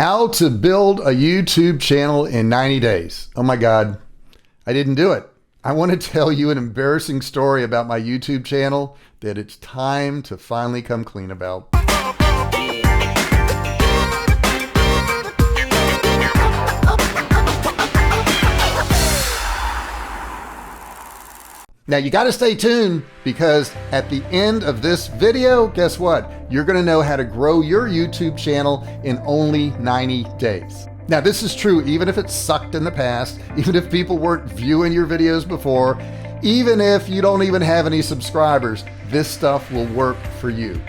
How to build a YouTube channel in 90 days. Oh my God, I didn't do it. I want to tell you an embarrassing story about my YouTube channel that it's time to finally come clean about. Now you got to stay tuned because at the end of this video, guess what? You're going to know how to grow your YouTube channel in only 90 days. Now this is true even if it sucked in the past, even if people weren't viewing your videos before, even if you don't even have any subscribers, this stuff will work for you,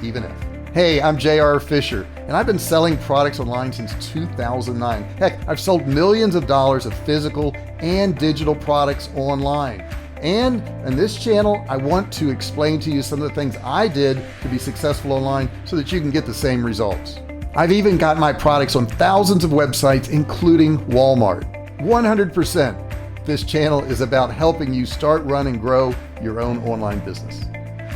even if. Hey, I'm J.R. Fisher, and I've been selling products online since 2009. Heck, I've sold millions of dollars of physical and digital products online. And in this channel, I want to explain to you some of the things I did to be successful online so that you can get the same results. I've even got my products on thousands of websites, including Walmart. 100%. This channel is about helping you start, run, and grow your own online business.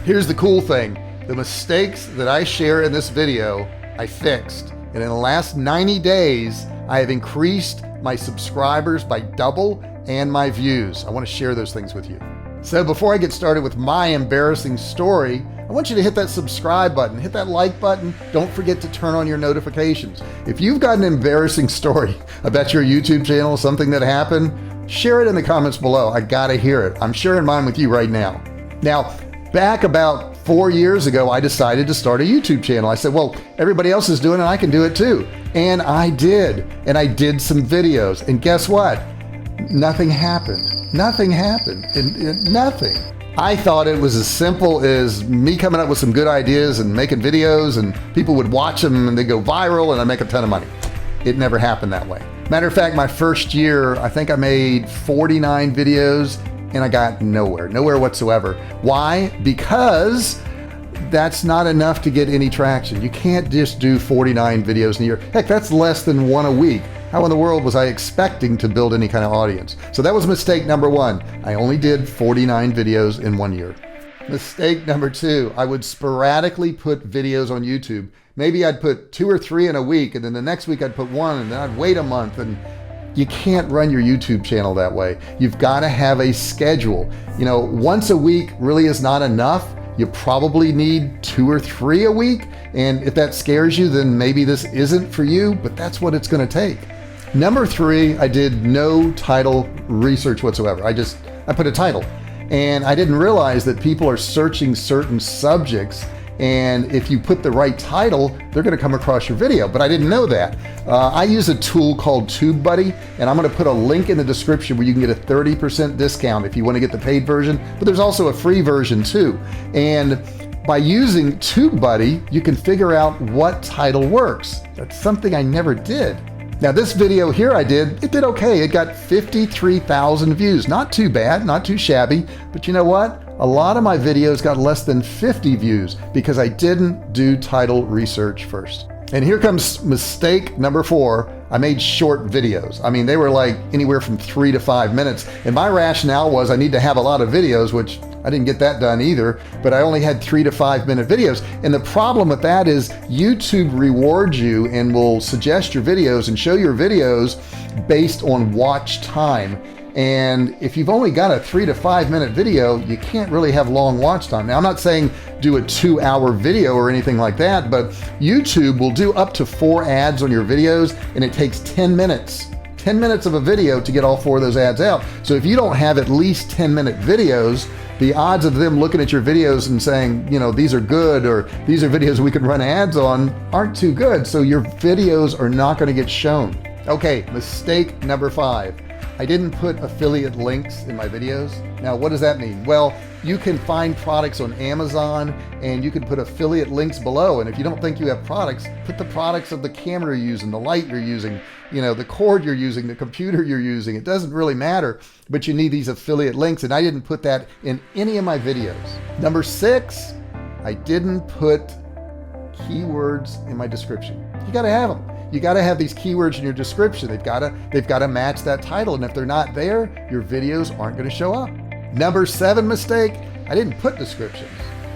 Here's the cool thing. The mistakes that I share in this video, I fixed. And in the last 90 days, I have increased my subscribers by double and my views. I want to share those things with you. So before I get started with my embarrassing story, I want you to hit that subscribe button, hit that like button. Don't forget to turn on your notifications. If you've got an embarrassing story about your YouTube channel, something that happened, share it in the comments below. I gotta hear it. I'm sharing mine with you right now. Now, back about 4 years ago, I decided to start a YouTube channel. I said, well, everybody else is doing it, I can do it too. And I did. And I did some videos. And guess what? Nothing happened. Nothing happened. Nothing. I thought it was as simple as me coming up with some good ideas and making videos and people would watch them and they go viral and I make a ton of money. It never happened that way. Matter of fact, my first year, I think I made 49 videos and I got nowhere whatsoever. Why? Because that's not enough to get any traction. You can't just do 49 videos in a year. Heck, that's less than one a week. How in the world was I expecting to build any kind of audience? So that was mistake number one. I only did 49 videos in 1 year. Mistake number two, I would sporadically put videos on YouTube. Maybe I'd put 2 or 3 in a week, and then the next week I'd put 1, and then I'd wait a month. And you can't run your YouTube channel that way. You've got to have a schedule. You know, once a week really is not enough. You probably need 2 or 3 a week. And if that scares you, then maybe this isn't for you, but that's what it's going to take. Number 3, I did no title research whatsoever. I put a title, and I didn't realize that people are searching certain subjects, and if you put the right title, they're going to come across your video, but I didn't know that. I use a tool called TubeBuddy, and I'm going to put a link in the description where you can get a 30% discount if you want to get the paid version, but there's also a free version too. And by using TubeBuddy, you can figure out what title works. That's something I never did. Now this video here it did okay. It got 53,000 views. Not too bad, not too shabby, but you know what? A lot of my videos got less than 50 views because I didn't do title research first. And here comes mistake number 4. I made short videos. I mean, they were like anywhere from 3 to 5 minutes. And my rationale was I need to have a lot of videos, which I didn't get that done either, but I only had 3 to 5 minute videos. And the problem with that is YouTube rewards you and will suggest your videos and show your videos based on watch time. And if you've only got a 3 to 5 minute video, you can't really have long watch time. Now, I'm not saying do a 2-hour video or anything like that, but YouTube will do up to 4 ads on your videos, and it takes 10 minutes. 10 minutes of a video to get all 4 of those ads out. So if you don't have at least 10-minute videos, the odds of them looking at your videos and saying, you know, these are good or these are videos we can run ads on aren't too good. So your videos are not going to get shown. Okay, mistake number 5. I didn't put affiliate links in my videos. Now, what does that mean? Well, you can find products on Amazon and you can put affiliate links below. And if you don't think you have products, put the products of the camera you're using, the light you're using, you know, the cord you're using, the computer you're using. It doesn't really matter, but you need these affiliate links. And I didn't put that in any of my videos. Number 6, I didn't put keywords in my description. You got to have them. You got to have these keywords in your description. They've got to match that title. And if they're not there, your videos aren't going to show up. Number 7 mistake, I didn't put descriptions,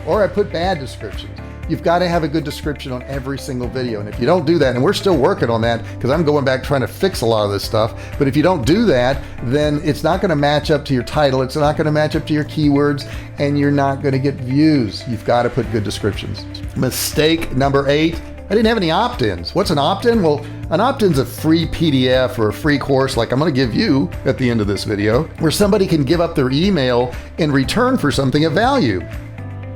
or I put bad descriptions. you've got to have a good description on every single video. And if you don't do that, and we're still working on that because I'm going back trying to fix a lot of this stuff, but if you don't do that, then it's not going to match up to your title. It's not going to match up to your keywords, and you're not going to get views. You've got to put good descriptions. Mistake number 8. I didn't have any opt-ins. What's an opt-in? Well, an opt-in's a free PDF or a free course like I'm going to give you at the end of this video, where somebody can give up their email in return for something of value.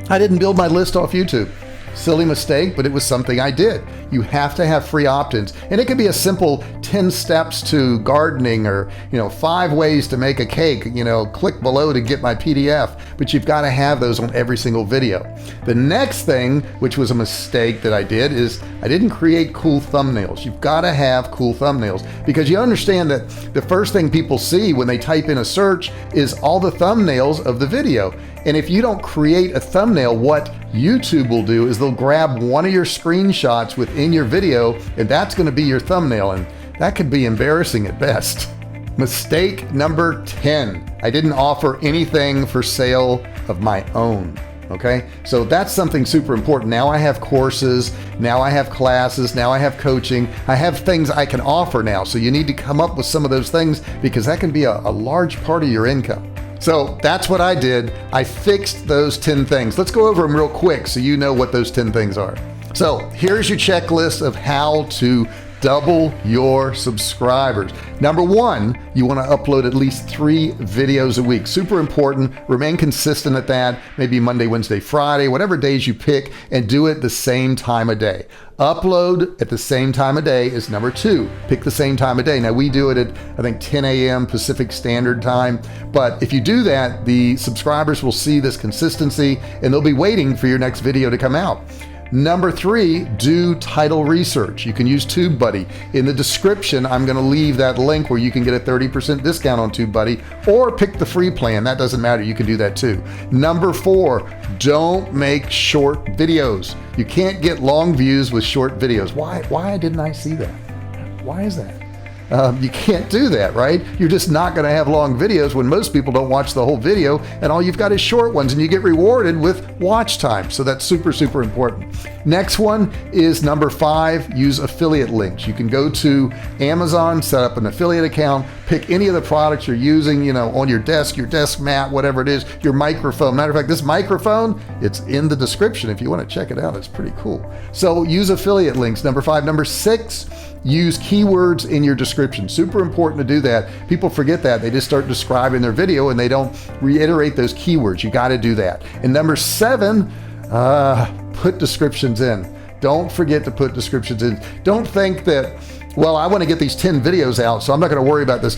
I didn't build my list off YouTube. Silly mistake, but it was something I did. You have to have free opt-ins. And it could be a simple 10 steps to gardening, or 5 ways to make a cake. Click below to get my PDF. But you've got to have those on every single video. The next thing, which was a mistake that I did, is I didn't create cool thumbnails. You've got to have cool thumbnails, because you understand that the first thing people see when they type in a search is all the thumbnails of the video. And if you don't create a thumbnail, what YouTube will do is they'll grab one of your screenshots within your video, and that's going to be your thumbnail, and that could be embarrassing at best. Mistake number 10. I didn't offer anything for sale of my own. Okay, so that's something super important. Now I have courses, now I have classes, now I have coaching, I have things I can offer now. So you need to come up with some of those things, because that can be a large part of your income. So that's what I did. I fixed those 10 things. Let's go over them real quick so you know what those 10 things are. So here's your checklist of how to double your subscribers. Number 1, you want to upload at least 3 videos a week. Super important. Remain consistent at that. Maybe Monday, Wednesday, Friday, whatever days you pick, and do it the same time of day. Upload at the same time of day is number 2. Pick the same time of day. Now we do it at, I think, 10 a.m. Pacific Standard Time. But if you do that, the subscribers will see this consistency, and they'll be waiting for your next video to come out. Number 3, do title research. You can use TubeBuddy. In the description, I'm going to leave that link where you can get a 30% discount on TubeBuddy, or pick the free plan. That doesn't matter. You can do that too. Number 4, don't make short videos. You can't get long views with short videos. Why didn't I see that? Why is that? You can't do that, right? You're just not going to have long videos when most people don't watch the whole video, and all you've got is short ones, and you get rewarded with watch time. So that's super, super important. Next one is number 5, use affiliate links. You can go to Amazon, set up an affiliate account, pick any of the products you're using, on your desk mat, whatever it is, your microphone. Matter of fact, this microphone, it's in the description if you want to check it out. It's pretty cool. So use affiliate links, number 5. Number 6, use keywords in your description. Super important to do that. People forget that. They just start describing their video and they don't reiterate those keywords. You got to do that. And number 7, put descriptions in. Don't forget to put descriptions in. Don't think that, well, I want to get these 10 videos out, so I'm not going to worry about this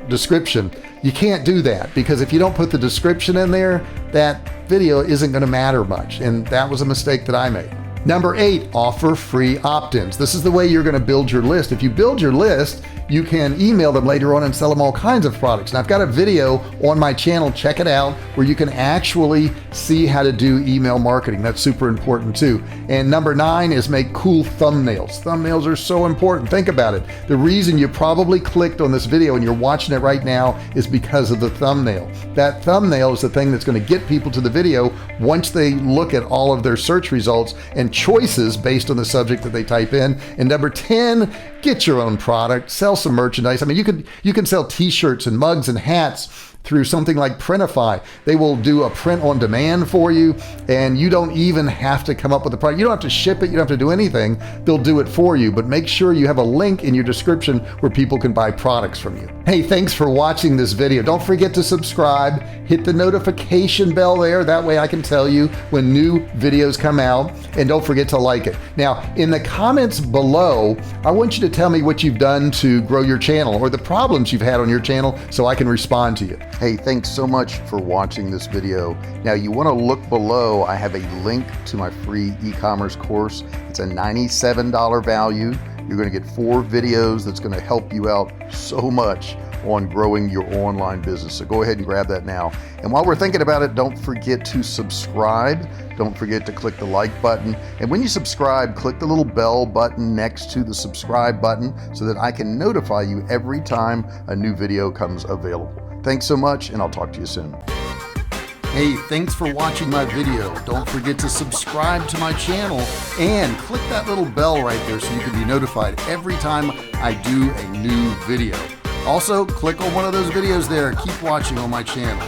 description. You can't do that, because if you don't put the description in there, that video isn't going to matter much. And that was a mistake that I made. Number 8, offer free opt-ins. This is the way you're going to build your list. If you build your list, you can email them later on and sell them all kinds of products. Now, I've got a video on my channel, check it out, where you can actually see how to do email marketing. That's super important too. And number 9 is make cool thumbnails. Thumbnails are so important. Think about it. The reason you probably clicked on this video and you're watching it right now is because of the thumbnail. That thumbnail is the thing that's going to get people to the video once they look at all of their search results and choices based on the subject that they type in. And number 10, get your own product, sell some merchandise. I mean, you can sell t-shirts and mugs and hats through something like Printify. They will do a print on demand for you, and you don't even have to come up with the product. You don't have to ship it. You don't have to do anything. They'll do it for you, but make sure you have a link in your description where people can buy products from you. Hey, thanks for watching this video. Don't forget to subscribe. Hit the notification bell there. That way I can tell you when new videos come out, and don't forget to like it. Now, in the comments below, I want you to tell me what you've done to grow your channel, or the problems you've had on your channel, so I can respond to you. Hey, thanks so much for watching this video. Now, you want to look below. I have a link to my free e-commerce course. It's a $97 value. You're going to get 4 videos that's going to help you out so much on growing your online business. So go ahead and grab that now. And while we're thinking about it, don't forget to subscribe. Don't forget to click the like button. And when you subscribe, click the little bell button next to the subscribe button so that I can notify you every time a new video comes available. Thanks so much, and I'll talk to you soon. Hey, thanks for watching my video. Don't forget to subscribe to my channel and click that little bell right there so you can be notified every time I do a new video. Also, click on one of those videos there. Keep watching on my channel.